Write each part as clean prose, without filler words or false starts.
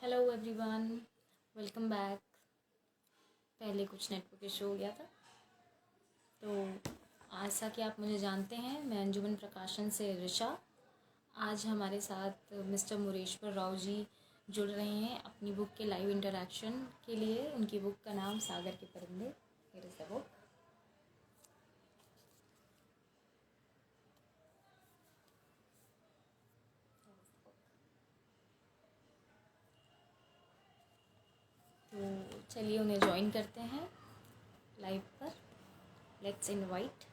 Hello everyone, welcome back. पहले कुछ network issue हो गया था। तो ऐसा कि आप मुझे जानते हैं, मैं अंजुमन प्रकाशन से ऋषा। आज हमारे साथ मिस्टर मुरेश्वर राव जी जुड़ रहे हैं अपनी बुक के लाइव इंटरेक्शन के लिए। उनकी बुक का नाम सागर के परिंदे। Here is the book. तो चलिए उन्हें ज्वाइन करते हैं लाइव पर। Let's invite.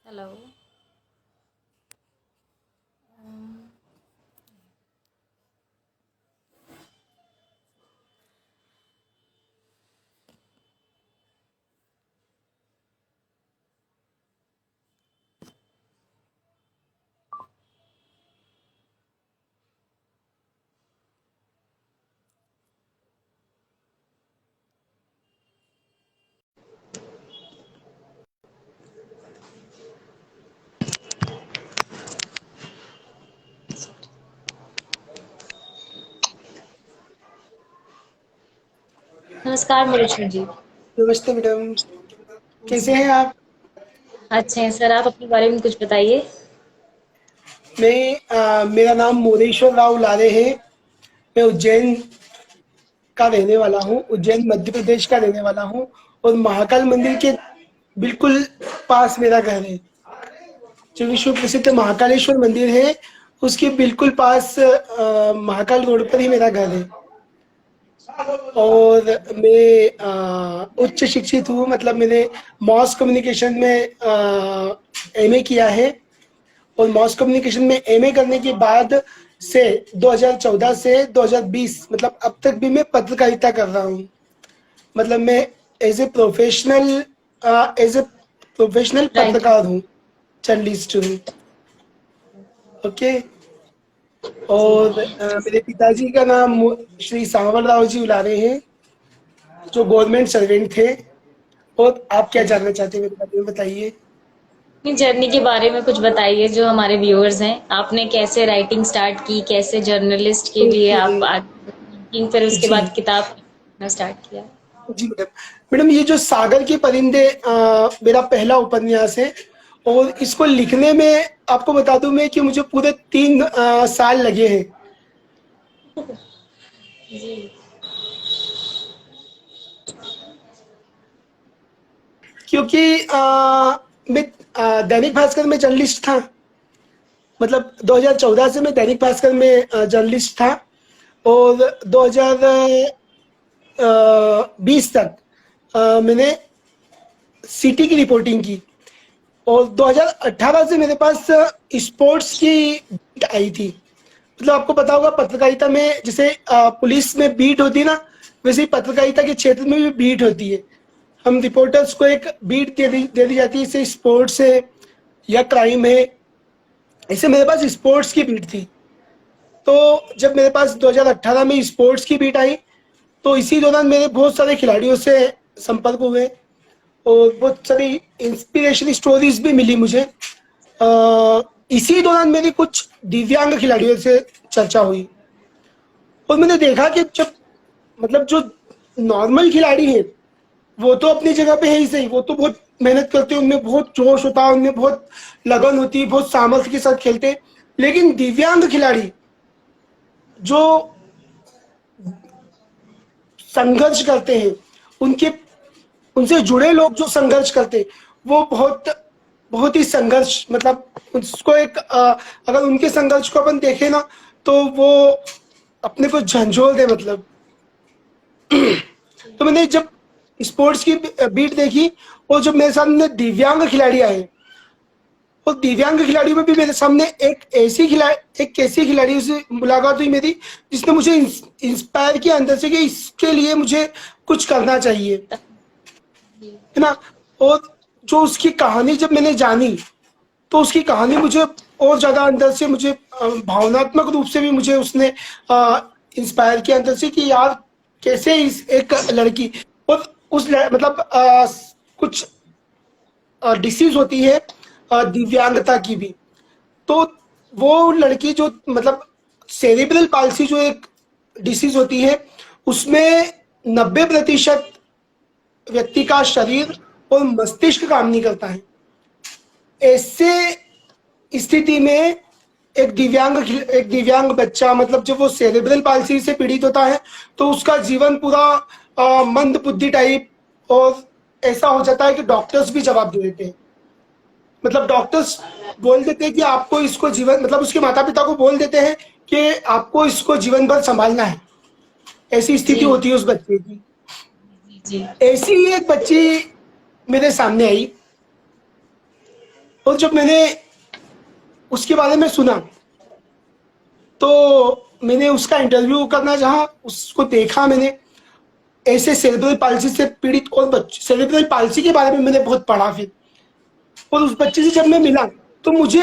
हेलो। नमस्कार मुरेश्वर जी। नमस्ते मैडम। कैसे हैं आप? अच्छे हैं सर, आप अपने बारे में कुछ बताइए। मेरा नाम मोरेश्वर राव लारे है। मैं उज्जैन का रहने वाला हूँ, उज्जैन मध्य प्रदेश का रहने वाला हूँ। और महाकाल मंदिर के बिल्कुल पास मेरा घर है। जो विश्व प्रसिद्ध महाकालेश्वर मंदिर है, उसके बिल्कुल पास महाकाल रोड पर ही मेरा घर है। और मैं उच्च शिक्षित हूँ, मतलब मैंने मॉस कम्युनिकेशन में एमए किया है। और मॉस कम्युनिकेशन में एमए करने के बाद से 2014 से 2020, मतलब अब तक भी मैं पत्रकारिता कर रहा हूँ। मतलब मैं as a professional as a professional right. पत्रकार हूँ, जर्नलिस्ट हूँ। ओके। जी। और मेरे पिताजी का नाम श्री सांवर राव जी उलारे हैं, जो गवर्नमेंट सर्वेंट थे। और आप क्या जानना चाहते हैं मेरे बारे में, बताइए। अपनी जर्नी के बारे में कुछ बताइए, जो हमारे व्यूअर्स हैं। आपने कैसे राइटिंग स्टार्ट की, कैसे जर्नलिस्ट के लिए ओके। आप आगे, फिर उसके जी बाद किताब लिखना स्टार्ट किया। जी मैडम। मैडम, ये जो सागर के परिंदे मेरा पहला उपन्यास है। और इसको लिखने में आपको बता दूं मैं कि मुझे पूरे 3 साल लगे हैं। जी। क्योंकि मैं दैनिक भास्कर में जर्नलिस्ट था। मतलब 2014 से मैं दैनिक भास्कर में जर्नलिस्ट था। और 2020 तक मैंने सिटी की रिपोर्टिंग की। और 2018 से मेरे पास स्पोर्ट्स की बीट आई थी। मतलब आपको पता होगा, पत्रकारिता में जैसे पुलिस में बीट होती है ना, वैसे ही पत्रकारिता के क्षेत्र में भी बीट होती है। हम रिपोर्टर्स को एक बीट दे दी जाती है, जैसे स्पोर्ट्स है या क्राइम है। ऐसे मेरे पास स्पोर्ट्स की बीट थी। तो जब मेरे पास 2018 में स्पोर्ट्स की बीट आई, तो इसी दौरान मेरे बहुत सारे खिलाड़ियों से संपर्क हुए। और बहुत सारी इंस्पिरेशन स्टोरीज भी मिली मुझे। इसी दौरान मेरी कुछ दिव्यांग खिलाड़ियों से चर्चा हुई। और मैंने देखा कि जब, मतलब जो नॉर्मल खिलाड़ी है, वो तो अपनी जगह पे है ही सही, वो तो बहुत मेहनत करते हैं, उनमें बहुत जोश होता है, उनमें बहुत लगन होती है, बहुत सामर्थ्य के साथ खेलते हैं। लेकिन दिव्यांग खिलाड़ी जो संघर्ष करते हैं, उनके उनसे जुड़े लोग जो संघर्ष करते हैं, वो बहुत बहुत ही संघर्ष, मतलब उसको एक अगर उनके संघर्ष को अपन देखें ना, तो वो अपने को झंझोर दे, मतलब। तो मैंने जब स्पोर्ट्स की बीट देखी, और जब मेरे सामने दिव्यांग खिलाड़ी आए, और दिव्यांग खिलाड़ियों में भी मेरे सामने एक ऐसी खिलाड़ी से मुलाकात हुई मेरी, जिसने मुझे इंस्पायर किया अंदर से कि इसके लिए मुझे कुछ करना चाहिए, जी। है ना। और जो उसकी कहानी जब मैंने जानी, तो उसकी कहानी मुझे और ज्यादा अंदर से मुझे भावनात्मक रूप से भी मुझे उसने इंस्पायर किया अंदर से कि यार कैसे इस एक लड़की, और मतलब कुछ डिसीज होती है दिव्यांगता की भी, तो वो लड़की जो मतलब सेरिब्रल पाल्सी जो एक डिसीज होती है, उसमें 90% व्यक्ति का शरीर और मस्तिष्क काम नहीं करता है। ऐसे स्थिति में एक दिव्यांग बच्चा, मतलब जब वो सेरेब्रल पाल्सी से पीड़ित होता है, तो उसका जीवन पूरा मंद बुद्धि टाइप और ऐसा हो जाता है कि डॉक्टर्स भी जवाब दे देते हैं। मतलब डॉक्टर्स बोल देते हैं कि आपको इसको जीवन, मतलब उसके माता पिता को बोल देते हैं कि आपको इसको जीवन भर संभालना है। ऐसी स्थिति जी। होती है उस बच्चे की। जी। जी। ऐसी ही एक बच्ची मेरे सामने आई, और जब मैंने उसके बारे में सुना, तो मैंने उसका इंटरव्यू करना चाहा, उसको देखा मैंने। ऐसे सेरेब्रल पाल्सी से पीड़ित और बच्चे, सेरेब्रल पाल्सी के बारे में मैंने बहुत पढ़ा फिर, और उस बच्चे से जब मैं मिला, तो मुझे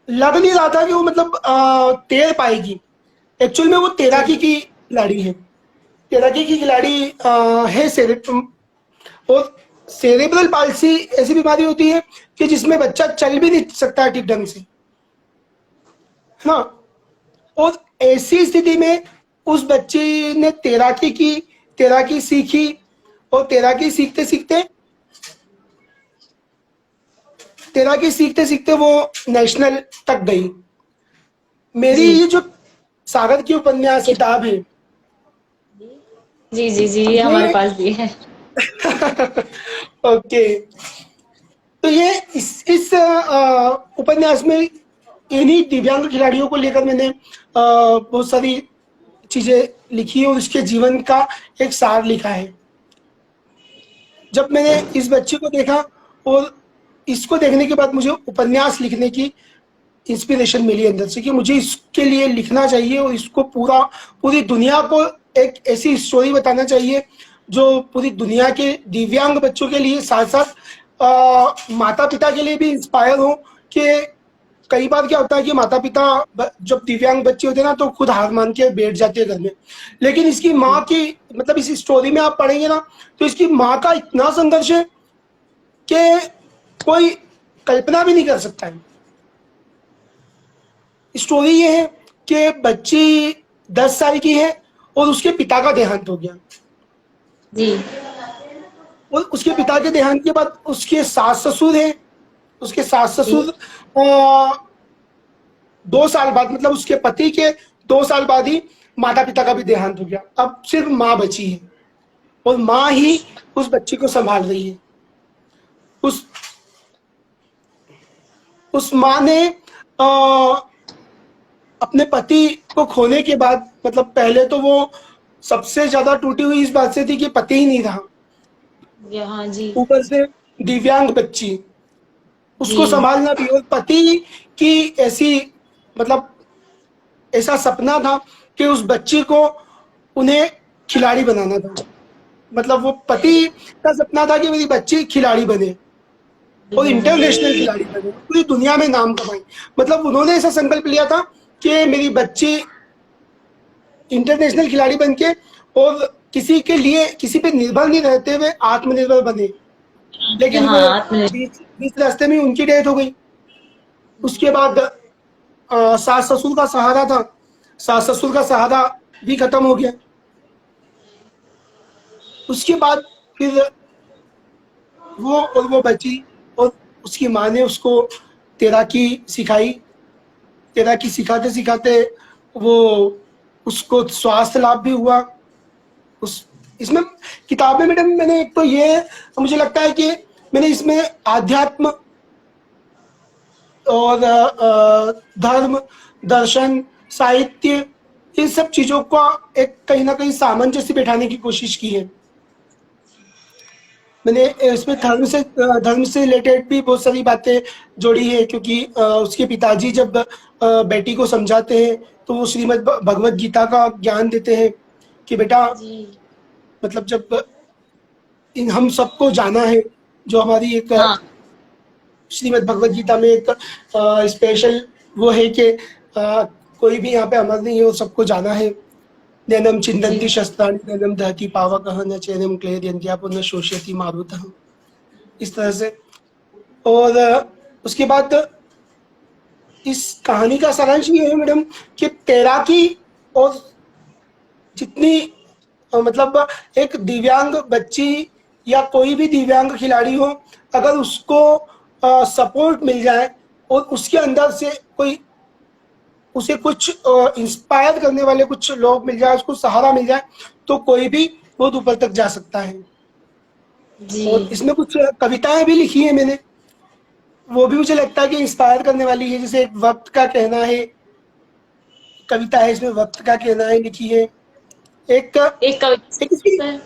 लग नहीं रहा था कि वो मतलब तैर पाएगी। एक्चुअल में वो जी। तैराकी की खिलाड़ी है। तैराकी की खिलाड़ी है और सेरेब्रल पाल्सी ऐसी बीमारी होती है कि जिसमें बच्चा चल भी नहीं सकता ठीक ढंग से, है ना। और ऐसी स्थिति में उस बच्चे ने तैराकी की, तैराकी सीखी, और तैराकी सीखते सीखते वो नेशनल तक गई। मेरी जी। ये जो सागर की उपन्यास कित किताब है, जी, जी, जी, ये हमारे ये पास भी है। ओके, तो ये इस उपन्यास में इन्हीं दिव्यांग खिलाड़ियों को लेकर मैंने बहुत सारी चीजें लिखी, और उसके जीवन का एक सार लिखा है। जब मैंने इस बच्चे को देखा, और इसको देखने के बाद मुझे उपन्यास लिखने की इंस्पिरेशन मिली अंदर से कि मुझे इसके लिए लिखना चाहिए, और इसको पूरी दुनिया को एक ऐसी स्टोरी बताना चाहिए जो पूरी दुनिया के दिव्यांग बच्चों के लिए, साथ साथ माता पिता के लिए भी इंस्पायर हो। कि कई बार क्या होता है कि माता पिता जब दिव्यांग बच्चे होते हैं ना, तो खुद हार मान के बैठ जाते हैं घर में। लेकिन इसकी माँ जी। की, मतलब इस स्टोरी में आप पढ़ेंगे ना, तो इसकी माँ का इतना संघर्ष है कि कोई कल्पना भी नहीं कर सकता है। स्टोरी ये है कि बच्ची 10 साल की है, और उसके पिता का देहांत हो गया। जी। और उसके पिता के देहांत के बाद उसके सास ससुर हैं। उसके सास जी। ससुर 2 साल बाद, मतलब उसके पति के 2 साल बाद ही माता पिता का भी देहांत हो गया। अब सिर्फ माँ बची है, और माँ ही उस बच्ची को संभाल रही है। उस उस माँ ने अपने पति को खोने के बाद, मतलब पहले तो वो सबसे ज्यादा टूटी हुई इस बात से थी कि पति ही नहीं रहा, हाँ जी। ऊपर से दिव्यांग बच्ची, उसको जी। संभालना भी। और पति की ऐसी, मतलब ऐसा सपना था कि उस बच्ची को उन्हें खिलाड़ी बनाना था। मतलब वो पति का सपना था कि मेरी बच्ची खिलाड़ी बने, और इंटरनेशनल खिलाड़ी बने, पूरी दुनिया में नाम कमाए। मतलब उन्होंने ऐसा संकल्प लिया था कि मेरी बच्ची इंटरनेशनल खिलाड़ी बन के, और किसी के लिए, किसी पे निर्भर नहीं रहते हुए आत्मनिर्भर बने। लेकिन हाँ, वो आत्मनिर्भर। बीच रास्ते में उनकी डेथ हो गई। उसके बाद सास ससुर का सहारा था, सास ससुर का सहारा भी खत्म हो गया। उसके बाद फिर वो बची, और उसकी माँ ने उसको तैराकी सिखाई। तैराकी सिखाते सिखाते वो, उसको स्वास्थ्य लाभ भी हुआ। उस इसमें किताब में मैडम मैंने एक तो ये, मुझे लगता है कि मैंने इसमें आध्यात्म और धर्म, दर्शन, साहित्य, इन सब चीजों का एक कहीं ना कहीं सामंजस्य बिठाने की कोशिश की है मैंने। इसमें धर्म से रिलेटेड भी बहुत सारी बातें जोड़ी है, क्योंकि उसके पिताजी जब बेटी को समझाते हैं तो वो श्रीमद् भगवत गीता का ज्ञान देते हैं कि बेटा, जी। मतलब जब इन हम सबको जाना है, जो हमारी एक हाँ। श्रीमद् भगवत गीता में एक स्पेशल वो है कि कोई भी यहाँ पे अमर नहीं है, वो सबको जाना है। नैनम जी। छिन्दन्ति शस्त्राणि नैनम दहति पावकः न चैनम क्लेदयन्त्यापो न शोषयति मारुतः, इस तरह से। और उसके बाद इस कहानी का सारांश ये है मैडम कि तैराकी और जितनी मतलब एक दिव्यांग बच्ची या कोई भी दिव्यांग खिलाड़ी हो, अगर उसको सपोर्ट मिल जाए और उसके अंदर से कोई उसे कुछ इंस्पायर करने वाले कुछ लोग मिल जाए, उसको सहारा मिल जाए, तो कोई भी बहुत ऊपर तक जा सकता है। जी। और इसमें कुछ कविताएं भी लिखी है मैंने, वो भी मुझे लगता है कि इंस्पायर करने वाली है। जैसे एक वक्त का कहना है कविता है, इसमें वक्त का कहना है लिखी है। एक एक कविता एक इसकी, सर।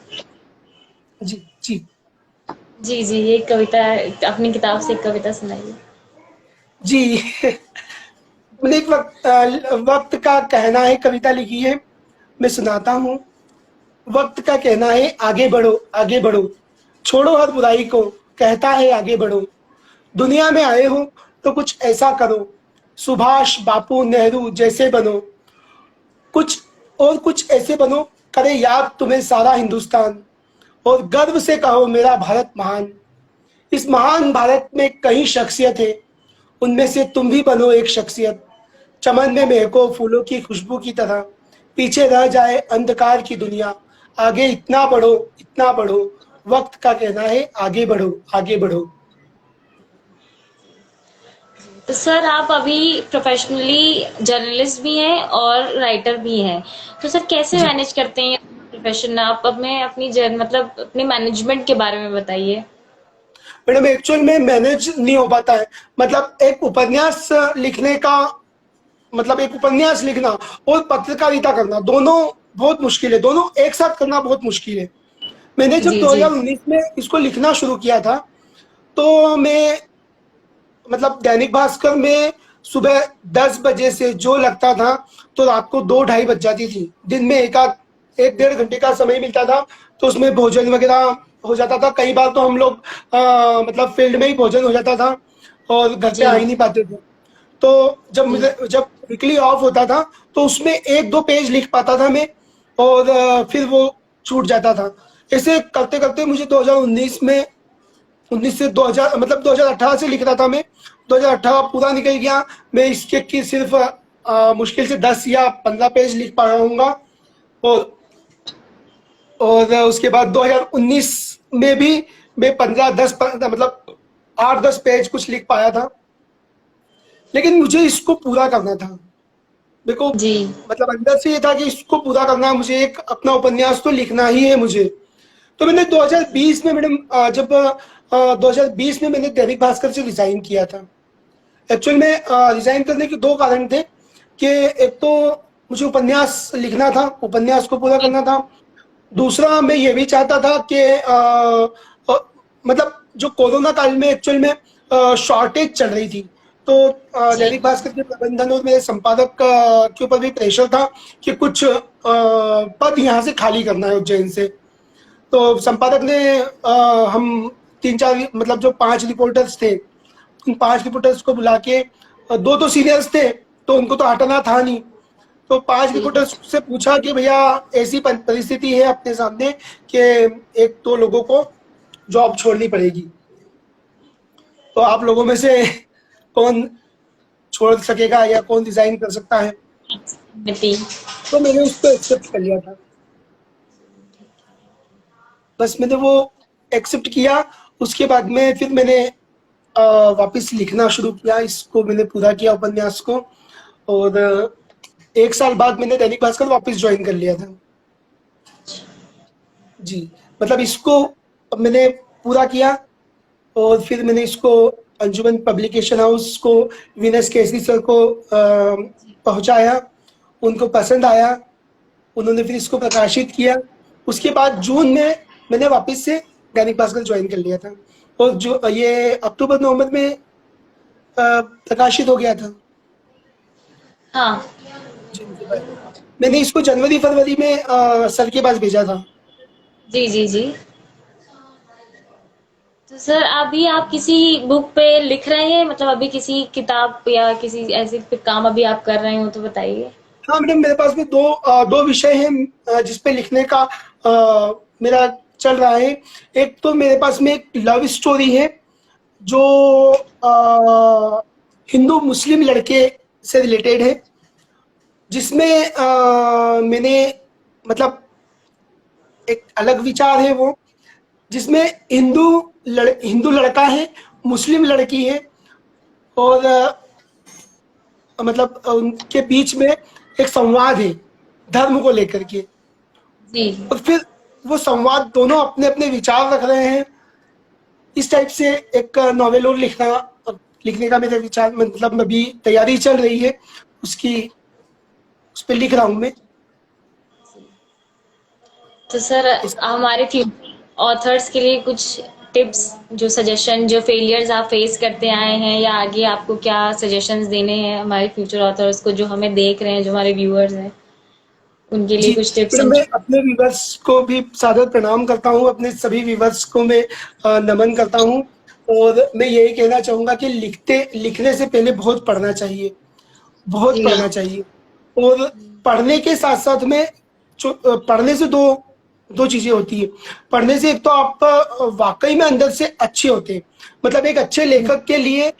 जी जी जी जी, ये कविता अपनी किताब से एक कविता सुनाइए। जी मैंने एक वक्त का कहना है कविता लिखी है, मैं सुनाता हूँ। वक्त का कहना है आगे बढ़ो आगे बढ़ो, छोड़ो हर बुराई को, कहता है आगे बढ़ो। दुनिया में आए हो तो कुछ ऐसा करो, सुभाष बापू नेहरू जैसे बनो। कुछ और कुछ ऐसे बनो, करे याद तुम्हें सारा हिंदुस्तान, और गर्व से कहो मेरा भारत महान। इस महान भारत में कई शख्सियत है, उनमें से तुम भी बनो एक शख्सियत। चमन में महको फूलों की खुशबू की तरह, पीछे रह जाए अंधकार की दुनिया। आगे इतना बढ़ो, वक्त का कहना है आगे बढ़ो आगे बढ़ो। तो सर आप अभी प्रोफेशनली जर्नलिस्ट भी हैं और राइटर भी हैं, तो सर कैसे जी मैनेज करते हैं प्रोफेशन? आप अब मैं अपनी मतलब अपने मैनेजमेंट के बारे में बताइए। मैडम, एक्चुअल में मैनेज नहीं हो पाता है। मतलब एक उपन्यास लिखने का, मतलब एक उपन्यास लिखना और पत्रकारिता करना दोनों बहुत मुश्किल है, दोनों एक साथ करना बहुत मुश्किल है। मैंने जब जी जी। 2019 में इसको लिखना शुरू किया था, तो मैं मतलब दैनिक भास्कर में सुबह 10 बजे से जो लगता था तो रात को 2-2:30 बज जाती थी। दिन में एक 1.5 घंटे का समय मिलता था, तो उसमें भोजन वगैरह हो जाता था। कई बार तो हम लोग मतलब फील्ड में ही भोजन हो जाता था और घर पे जी आ ही नहीं पाते थे। तो जी। जब वीकली ऑफ होता था तो उसमें 1-2 पेज लिख पाता था मैं, और फिर वो छूट जाता था। ऐसे करते करते मुझे 2019 में 19 से 2000 मतलब 2018 से लिख रहा था मैं, 2018 पूरा निकल गया। मैं इसके की सिर्फ मुश्किल से 10 या 15 पेज लिख पा रहा हूँ। और उसके बाद 2019 में भी मैं 15-10 मतलब 8-10 पेज कुछ लिख पाया था। लेकिन मुझे इसको पूरा करना था, मेरे को जी मतलब अंदर से ये था कि इसको पूरा करना है मुझे, एक अपना उपन्यास तो लिखना ही है मुझे। तो मैंने 2020 में मैडम, जब 2020 में मैंने दैनिक भास्कर से रिजाइन किया था। एक्चुअल में रिजाइन करने के 2 कारण थे कि एक तो मुझे उपन्यास लिखना था, उपन्यास को पूरा करना था। दूसरा, मैं ये भी चाहता था कि मतलब जो कोरोना काल में एक्चुअल में शॉर्टेज चल रही थी, तो जी। दैनिक भास्कर के प्रबंधन और मेरे संपादक के ऊपर भी प्रेशर था कि कुछ पद यहाँ से खाली करना है उज्जैन से। तो संपादक ने हम 3-4 मतलब जो 5 रिपोर्टर्स थे, उन 5 रिपोर्टर्स को बुला के, 2 तो सीनियर्स थे तो उनको तो हटाना था नहीं, तो 5 जी रिपोर्टर्स से पूछा कि भैया ऐसी परिस्थिति है अपने सामने कि 1-2 लोगों को जॉब छोड़नी पड़ेगी, तो आप लोगों में से कौन छोड़ सकेगा या कौन रिजाइन कर सकता है। मिति। तो मैंने उसको एक्सेप्ट कर लिया था, बस मैंने वो एक्सेप्ट किया। उसके बाद में फिर मैंने वापस लिखना शुरू किया, इसको मैंने पूरा किया उपन्यास को। और 1 साल बाद मैंने दैनिक भास्कर वापस ज्वाइन कर लिया था। जी, मतलब इसको मैंने पूरा किया और फिर मैंने इसको अंजुमन पब्लिकेशन हाउस को, विनस केसरी सर को पहुंचाया। उनको पसंद आया, उन्होंने फिर इसको प्रकाशित किया। उसके बाद जून में मैंने वापस से दैनिक भास्कर ज्वाइन कर लिया था, और जो ये अक्टूबर नवंबर में प्रकाशित हो गया था। हाँ मैंने इसको जनवरी फरवरी में सर के पास भेजा था। जी जी जी। तो सर अभी आप किसी बुक पे लिख रहे हैं, मतलब अभी किसी किताब या किसी ऐसे पे काम अभी आप कर रहे हो तो बताइए। हाँ मैडम, मेरे पास में दो विषय हैं जिस पे लिखने का मेरा चल रहा है। एक तो मेरे पास में एक लव स्टोरी है जो हिंदू मुस्लिम लड़के से रिलेटेड है, जिसमें मैंने मतलब एक अलग विचार है वो, जिसमें हिंदू लड़का है, मुस्लिम लड़की है, और मतलब उनके बीच में एक संवाद है धर्म को लेकर के। जी और फिर वो संवाद दोनों अपने अपने विचार रख रहे हैं। इस टाइप से एक नॉवेल और लिखने का मेरा विचार, मतलब अभी तैयारी चल रही है उसकी, उस पर लिख रहा हूँ मैं। तो सर इस हमारे फ्यूचर ऑथर्स के लिए कुछ टिप्स, जो सजेशन, जो फेलियर्स आप फेस करते आए हैं, या आगे आपको क्या सजेशंस देने हैं हमारे फ्यूचर ऑथर्स को जो हमें देख रहे हैं, जो हमारे व्यूअर्स हैं, उनके लिए जी, कुछ टिप्स फिर एंड। मैं अपने व्यूवर्स को भी सादर प्रणाम करता हूँ, अपने सभी व्यूवर्स को मैं नमन करता हूँ। और मैं यही कहना चाहूँगा कि लिखने से पहले बहुत पढ़ना चाहिए, बहुत जी पढ़ना चाहिए। और पढ़ने के साथ साथ में पढ़ने से दो दो चीजें होती है। पढ़ने से एक तो आप वाकई में अंदर से अच्छे होते हैं, मतलब एक अच्छे लेखक के लिए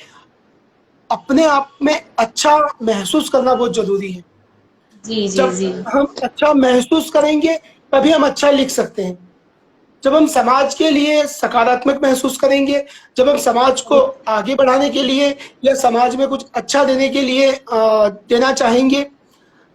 अपने आप में अच्छा महसूस करना बहुत जरूरी है। जी जी जब जी हम अच्छा महसूस करेंगे तभी हम अच्छा लिख सकते हैं। जब हम समाज के लिए सकारात्मक महसूस करेंगे, जब हम समाज को आगे बढ़ाने के लिए या समाज में कुछ अच्छा देने के लिए देना चाहेंगे,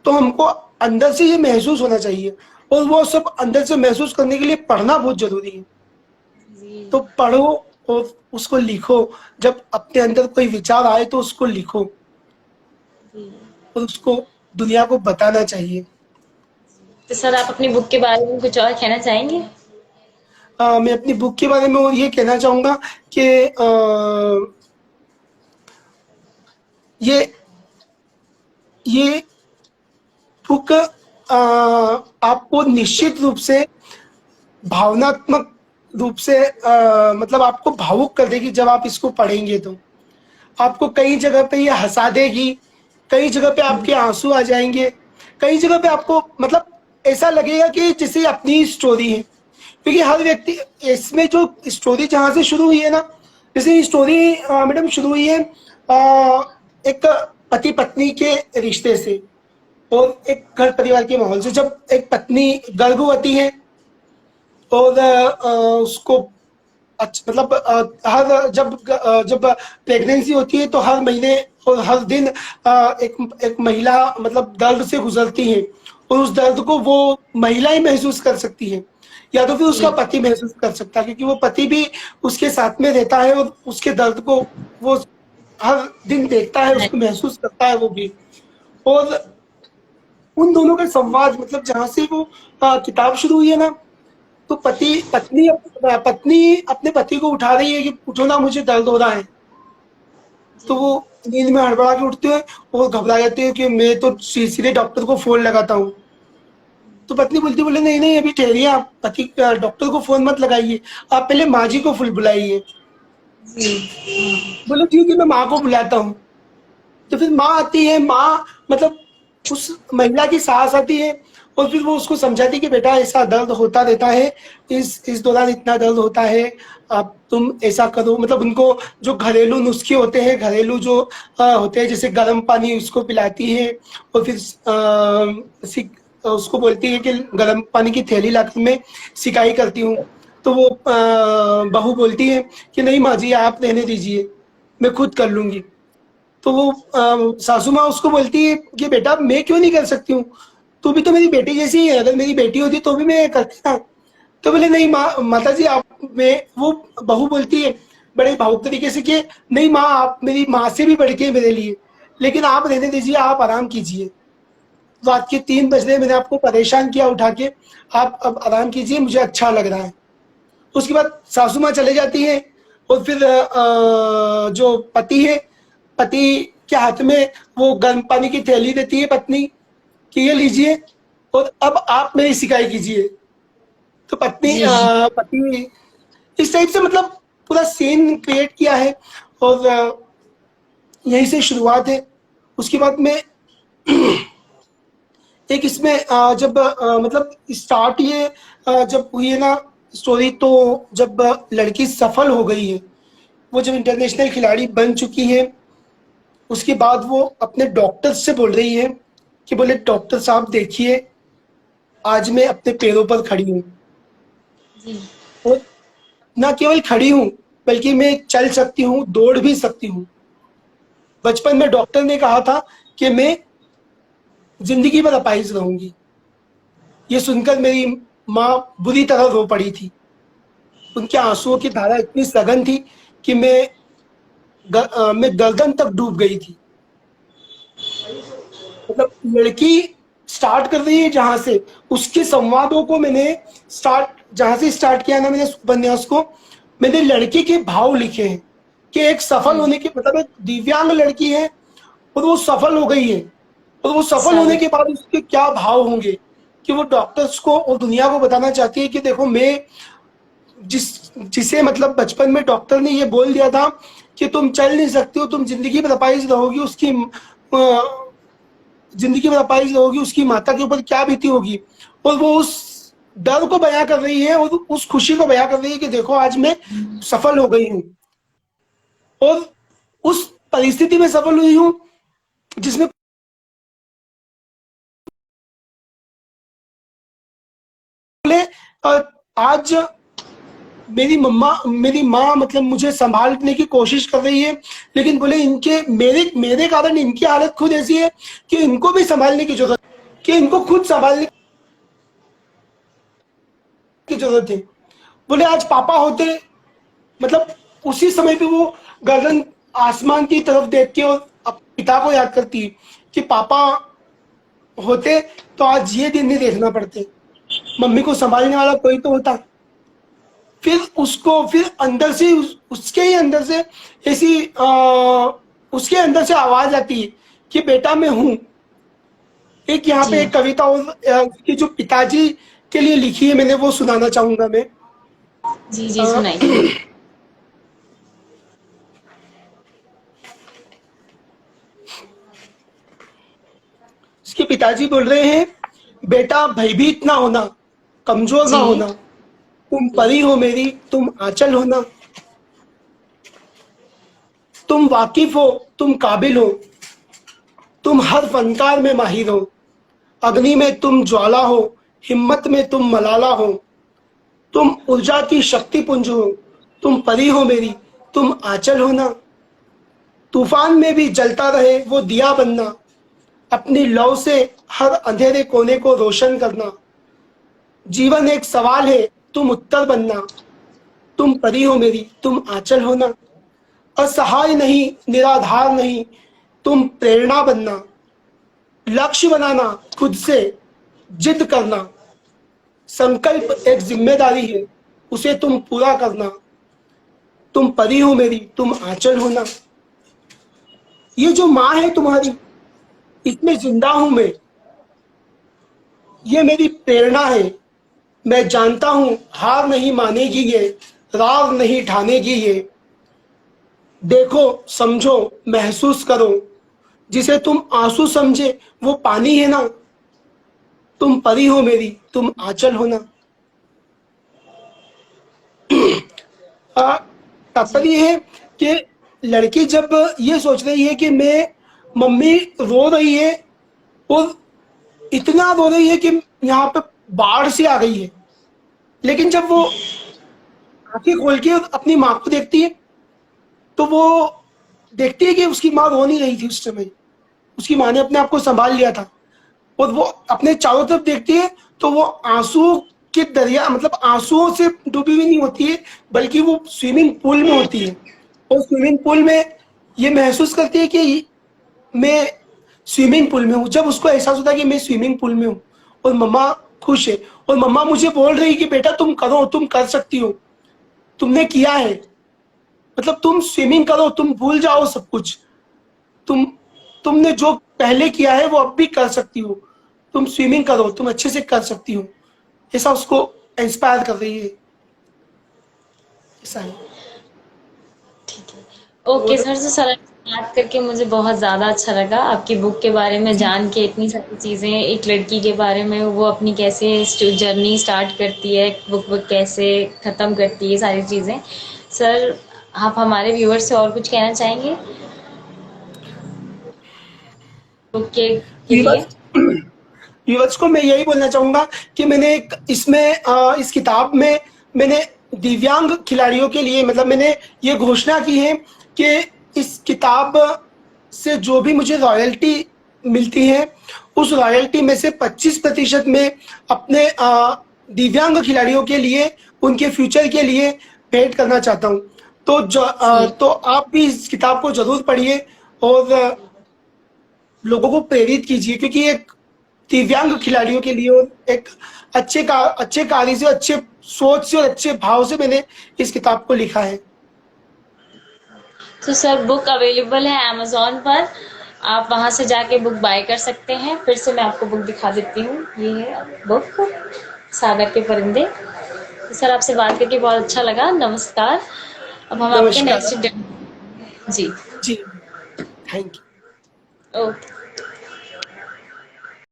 तो हमको अंदर से ये महसूस होना चाहिए। और वो सब अंदर से महसूस करने के लिए पढ़ना बहुत जरूरी है। जी तो पढ़ो और उसको लिखो। जब अपने अंदर कोई विचार आए तो उसको लिखो जी। और उसको दुनिया को बताना चाहिए। तो सर आप अपनी बुक के बारे में कुछ और कहना चाहेंगे? मैं अपनी बुक के बारे में और ये कहना चाहूँगा कि ये ये बुक आपको निश्चित रूप से भावनात्मक रूप से मतलब आपको भावुक कर देगी। जब आप इसको पढ़ेंगे तो आपको कई जगह पे ये हंसा देगी, कई जगह पे आपके आंसू आ जाएंगे, कई जगह पे आपको मतलब ऐसा लगेगा कि जैसे अपनी स्टोरी है। क्योंकि हर व्यक्ति इसमें जो स्टोरी जहाँ से शुरू हुई है ना, जैसे स्टोरी मैडम शुरू हुई है एक पति पत्नी के रिश्ते से और एक घर परिवार के माहौल से। जब एक पत्नी गर्भवती है और उसको अच्छा मतलब हर जब प्रेगनेंसी होती है तो हर महीने और हर दिन एक महिला मतलब दर्द से गुजरती है, और उस दर्द को वो महिला ही महसूस कर सकती है, या तो फिर उसका जी पति महसूस कर सकता है, क्योंकि वो पति भी उसके साथ में रहता है और उसके दर्द को वो हर दिन देखता है, उसको महसूस करता है वो भी। और उन दोनों का संवाद, मतलब जहां से वो किताब शुरू हुई है ना, तो पत्नी अपने पति को उठा रही है कि उठो ना, मुझे दर्द हो रहा है। तो वो नींद में हड़बड़ा के उठते हैं और घबरा जाते हैं कि मैं तो सीधे डॉक्टर को फोन लगाता हूँ। तो पत्नी बोले नहीं नहीं, अभी ठहरिए, आप डॉक्टर को फोन मत लगाइए, आप पहले माँ जी को फुल बुलाइए। जी बोले ठीक है, मैं माँ को बुलाता हूँ। तो फिर माँ आती है, माँ मतलब उस महिला की सास आती है, और फिर वो उसको समझाती है कि बेटा ऐसा दर्द होता रहता है, इस दौरान इतना दर्द होता है, अब तुम ऐसा करो। मतलब उनको जो घरेलू नुस्खे होते हैं, घरेलू जो होते हैं, जैसे गर्म पानी उसको पिलाती है, और फिर उसको बोलती है कि गर्म पानी की थैली लाकर मैं सिकाई करती हूँ। तो वो बहू बोलती है कि नहीं माँ जी, आप रहने दीजिए, मैं खुद कर लूंगी। तो वो सासू माँ उसको बोलती है कि बेटा मैं क्यों नहीं कर सकती हूँ, तू भी तो मेरी बेटी जैसी ही है, अगर मेरी बेटी होती तो भी मैं करती ना। तो बोले नहीं माँ, माता जी आप, मैं वो बहू बोलती है बड़े भावुक तरीके से कि नहीं माँ, आप मेरी माँ से भी बढ़ के मेरे लिए, लेकिन आप रहने दीजिए, आप आराम कीजिए। रात के 3 बज रहे, मैंने आपको परेशान किया उठा के, आप अब आराम कीजिए, मुझे अच्छा लग रहा है। उसके बाद सासू माँ चले जाती है, और फिर जो पति है, पति के हाथ में वो गर्म पानी की थैली देती है पत्नी कि ये लीजिए और अब आप मेरी सिकाई कीजिए। तो जी। पति इस टाइप से मतलब पूरा सीन क्रिएट किया है, और यहीं से शुरुआत है। उसके बाद में एक इसमें जब मतलब स्टार्ट ये जब हुई है ना स्टोरी, तो जब लड़की सफल हो गई है, वो जब इंटरनेशनल खिलाड़ी बन चुकी है, उसके बाद वो अपने डॉक्टर से बोल रही है कि बोले डॉक्टर साहब देखिए, आज मैं अपने पैरों पर खड़ी हूँ, जी। और ना केवल खड़ी हूँ बल्कि मैं चल सकती हूँ, दौड़ भी सकती हूँ। बचपन में डॉक्टर ने कहा था कि मैं जिंदगी भर अपाहिज रहूंगी। ये सुनकर मेरी माँ बुरी तरह रो पड़ी थी। उनके आंसुओं की धारा इतनी सघन थी कि मैं गर्दन तक डूब गई थी। मतलब लड़की स्टार्ट कर रही है जहां से, उसके संवादों को मैंने जहां से स्टार्ट किया ना मैंने इस उपन्यास को, मैंने लड़के के भाव लिखे हैं कि एक सफल हम्म। होने के मतलब एक दिव्यांग लड़की है और वो सफल हो गई है, और वो सफल होने के सावित्री। बाद उसके क्या भाव होंगे, कि वो डॉक्टर्स को और दुनिया को बताना चाहती है कि देखो मैं जिसे मतलब बचपन में डॉक्टर ने ये बोल दिया था कि तुम चल नहीं सकती हो, तुम जिंदगी में अपाहिज रहोगी, जिंदगी में अपाहिज रहोगी, उसकी माता के ऊपर क्या बीती होगी। और वो उस डर को बयां कर रही है और उस खुशी को बयां कर रही है कि देखो आज मैं सफल हो गई हूँ, और उस परिस्थिति में सफल हुई हूँ जिसमें बोले आज मेरी माँ मतलब मुझे संभालने की कोशिश कर रही है, लेकिन बोले इनके मेरे मेरे कारण इनकी हालत खुद ऐसी है कि इनको भी संभालने की जरूरत, कि इनको खुद संभालने की जरूरत है। बोले आज पापा होते, मतलब उसी समय पे वो गर्दन आसमान की तरफ देख के और अपने पिता को याद करती है कि पापा होते तो आज ये दिन नहीं देखना पड़ते, मम्मी को संभालने वाला कोई तो होता। फिर उसको फिर अंदर से उसके ही अंदर से ऐसी उसके अंदर से आवाज आती है कि बेटा मैं हूं। एक यहाँ जी। पे एक कविता और उसके जो पिताजी के लिए लिखी है मैंने, वो सुनाना चाहूंगा मैं। जी। अ, जी, सुनाइए। उसके पिताजी बोल रहे हैं, बेटा भयभीत ना होना, कमजोर ना जी। होना, तुम जी। परी हो मेरी, तुम आंचल हो ना, तुम वाकिफ हो, तुम काबिल हो, तुम हर फनकार में माहिर हो, अग्नि में तुम ज्वाला हो, हिम्मत में तुम मलाला हो, तुम ऊर्जा की शक्ति पुंज हो, तुम परी हो मेरी, तुम आंचल हो ना, तूफान में भी जलता रहे वो दिया बनना, अपनी लौ से हर अंधेरे कोने को रोशन करना, जीवन एक सवाल है तुम उत्तर बनना, तुम परी हो मेरी, तुम आंचल हो ना, असहाय नहीं निराधार नहीं, तुम प्रेरणा बनना, लक्ष्य बनाना खुद से जिद करना, संकल्प एक जिम्मेदारी है उसे तुम पूरा करना, तुम परी हो मेरी, तुम आंचल हो ना, ये जो माँ है तुम्हारी, इसमें जिंदा हूं मैं, ये मेरी प्रेरणा है, मैं जानता हूं हार नहीं मानेगी ये, रार नहीं ठानेगी ये, देखो समझो महसूस करो, जिसे तुम आंसू समझे वो पानी है ना, तुम परी हो मेरी, तुम आंचल हो ना। जी। तात्पर्य है कि लड़की जब ये सोच रही है कि मैं, मम्मी रो रही है और इतना रो रही है कि यहाँ पे बाढ़ सी आ गई है, लेकिन जब वो आंखें खोल के अपनी माँ को देखती है, तो वो देखती है कि उसकी माँ रो नहीं रही थी उस समय, उसकी माँ ने अपने आप को संभाल लिया था। और वो अपने चारों तरफ देखती है तो वो आंसू के दरिया मतलब आंसुओं से डूबी हुई नहीं होती है, बल्कि वो स्विमिंग पूल में होती है, और स्विमिंग पूल में ये महसूस करती है कि मैं स्विमिंग पूल में हूँ। जब उसको एहसास होता है कि मैं स्विमिंग पूल में हूँ और मम्मा खुश है और मम्मा मुझे बोल रही कि बेटा तुम करो, तुम कर सकती हो, तुमने किया है, मतलब तुम स्विमिंग करो, तुम भूल जाओ सब कुछ, तुम तुमने जो पहले किया है वो अब भी कर सकती हो, तुम स्विमिंग करो, तुम अच्छे से कर सकती हो, ऐसा उसको इंस्पायर कर रही है, ऐसा है। ठीक है। ओके और सर, तो सर बात करके मुझे बहुत ज़्यादा अच्छा लगा, आपकी बुक के बारे में जी जान के, इतनी सारी चीज़ें, एक लड़की के बारे में, वो अपनी कैसे जर्नी स्टार्ट करती है, बुक बुक कैसे ख़त्म करती है, सारी चीज़ें। सर, आप हमारे व्यूअर्स से और कुछ कहना चाहेंगे बुक के लिए? व्यूअर्स व्यूअर्स को मैं यही बोलना चाहूंगा कि मैंने एक इसमें इस किताब में मैंने दिव्यांग खिलाड़ियों के लिए, मतलब मैंने ये घोषणा की है कि इस किताब से जो भी मुझे रॉयल्टी मिलती है उस रॉयल्टी में से 25% में अपने दिव्यांग खिलाड़ियों के लिए, उनके फ्यूचर के लिए भेंट करना चाहता हूँ। जी। तो आप भी इस किताब को जरूर पढ़िए और लोगों को प्रेरित कीजिए, क्योंकि एक दिव्यांग खिलाड़ियों के लिए और एक अच्छे कार्य से, अच्छे सोच से और अच्छे भाव से मैंने इस किताब को लिखा है। तो सर, बुक अवेलेबल है अमेज़न पर, आप वहाँ से जाके बुक बाय कर सकते हैं। फिर से मैं आपको बुक दिखा देती हूँ, ये है बुक, सागर के परिंदे। तो सर, आपसे बात करके बहुत अच्छा लगा, नमस्कार। अब हम आपके नमस्कार। नेक्स्ट। जी। जी, थैंक यू। ओके।